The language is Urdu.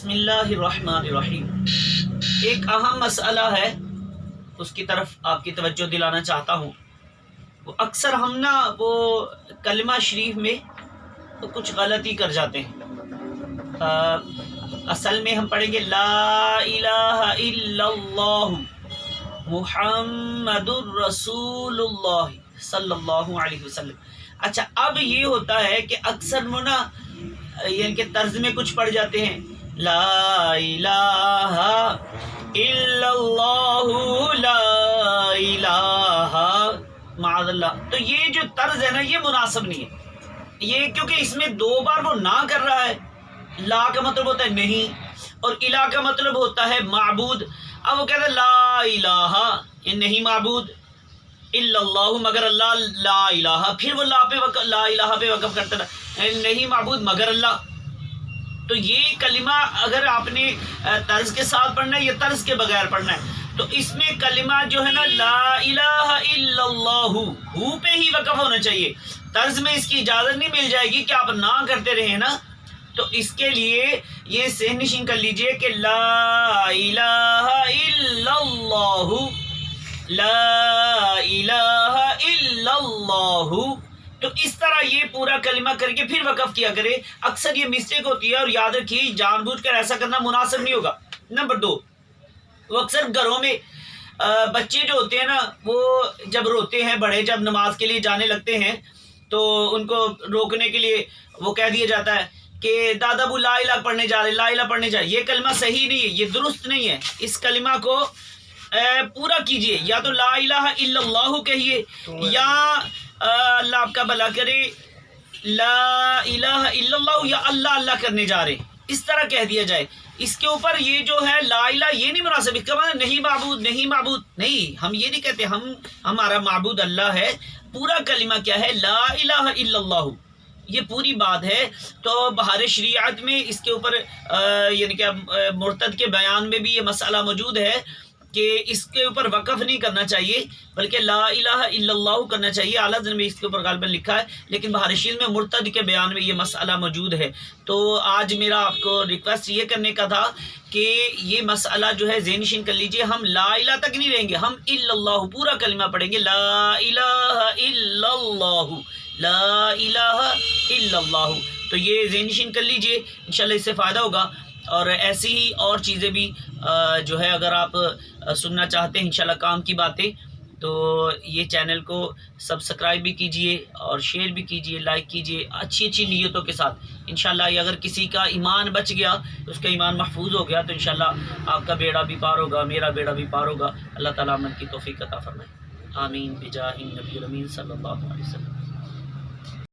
بسم اللہ الرحمن الرحیم۔ ایک اہم مسئلہ ہے، اس کی طرف آپ کی توجہ دلانا چاہتا ہوں۔ وہ اکثر ہم وہ کلمہ شریف میں کچھ غلطی کر جاتے ہیں۔ اصل میں ہم پڑھیں گے لا الہ الا اللہ محمد الرسول اللہ صلی اللہ علیہ وسلم۔ اچھا، اب یہ ہوتا ہے کہ اکثر یعنی کہ طرز میں کچھ پڑھ جاتے ہیں لا الہ الا اللہ لا الہ معاذ اللہ۔ تو یہ جو طرز ہے نا، یہ مناسب نہیں ہے، یہ کیونکہ اس میں دو بار وہ نہ کر رہا ہے۔ لا کا مطلب ہوتا ہے نہیں، اور الہ کا مطلب ہوتا ہے معبود۔ اب وہ کہتا ہے لا الہ، یہ نہیں معبود، الا اللہ مگر اللہ، لا الہ، پھر وہ لا الہ پہ وقف کرتا ہے، نہیں معبود مگر اللہ۔ تو یہ کلمہ اگر آپ نے طرز کے ساتھ پڑھنا ہے یا طرز کے بغیر پڑھنا ہے، تو اس میں کلمہ جو ہے نا لا الہ الا اللہ ہو پہ ہی وقف ہونا چاہیے۔ طرز میں اس کی اجازت نہیں مل جائے گی کہ آپ نہ کرتے رہیں نا۔ تو اس کے لیے یہ ذہن نشین کر لیجئے کہ لا الہ الا اللہ، لا الہ الا اللہ۔ تو اس طرح یہ پورا کلمہ کر کے پھر وقف کیا کرے۔ اکثر یہ مسٹیک ہوتی ہے، اور یاد رکھیے جان بوجھ کر ایسا کرنا مناسب نہیں ہوگا۔ نمبر 2، وہ اکثر گھروں میں بچے جو ہوتے ہیں نا، وہ جب روتے ہیں، بڑے جب نماز کے لیے جانے لگتے ہیں تو ان کو روکنے کے لیے وہ کہہ دیا جاتا ہے کہ دادا ابو لا الہ پڑھنے جا رہے، لا الہ پڑھنے جا رہے۔ یہ کلمہ صحیح نہیں ہے، یہ درست نہیں ہے۔ اس کلمہ کو پورا کیجئے، یا تو لا الہ الا اللہ کہیے، یا اللہ آپ کا بھلا کرے لا الہ الا اللہ، یا اللہ اللہ کرنے جا رہے، اس طرح کہہ دیا جائے۔ اس کے اوپر یہ جو ہے لا الہ، یہ نہیں مناسب۔ اس کا مطلب نہیں معبود، نہیں معبود نہیں، ہم یہ نہیں کہتے، ہمارا معبود اللہ ہے۔ پورا کلمہ کیا ہے؟ لا الہ الا اللہ، یہ پوری بات ہے۔ تو بہار شریعت میں اس کے اوپر یعنی کہ مرتد کے بیان میں بھی یہ مسئلہ موجود ہے کہ اس کے اوپر وقف نہیں کرنا چاہیے، بلکہ لا الہ الا اللہ کرنا چاہیے۔ اعلیٰ حضرت نے اس کے اوپر غالباً لکھا ہے، لیکن بہار شریعت میں مرتد کے بیان میں یہ مسئلہ موجود ہے۔ تو آج میرا آپ کو ریکویسٹ یہ کرنے کا تھا کہ یہ مسئلہ جو ہے ذہن نشین کر لیجئے۔ ہم لا الہ تک نہیں رہیں گے، ہم الا اللہ پورا کلمہ پڑھیں گے، لا الہ الا اللہ، لا الہ الا اللہ۔ تو یہ ذہن نشین کر لیجئے، انشاءاللہ اس سے فائدہ ہوگا۔ اور ایسی ہی اور چیزیں بھی جو ہے اگر آپ سننا چاہتے ہیں انشاءاللہ کام کی باتیں، تو یہ چینل کو سبسکرائب بھی کیجئے اور شیئر بھی کیجئے، لائک کیجئے اچھی اچھی نیتوں کے ساتھ۔ انشاءاللہ اگر کسی کا ایمان بچ گیا، اس کا ایمان محفوظ ہو گیا، تو انشاءاللہ آپ کا بیڑا بھی پار ہوگا، میرا بیڑا بھی پار ہوگا۔ اللہ تعالیٰ عمل کی توفیق عطا فرمائے، آمین بجاہ النبی الامین صلی اللہ علیہ وسلم۔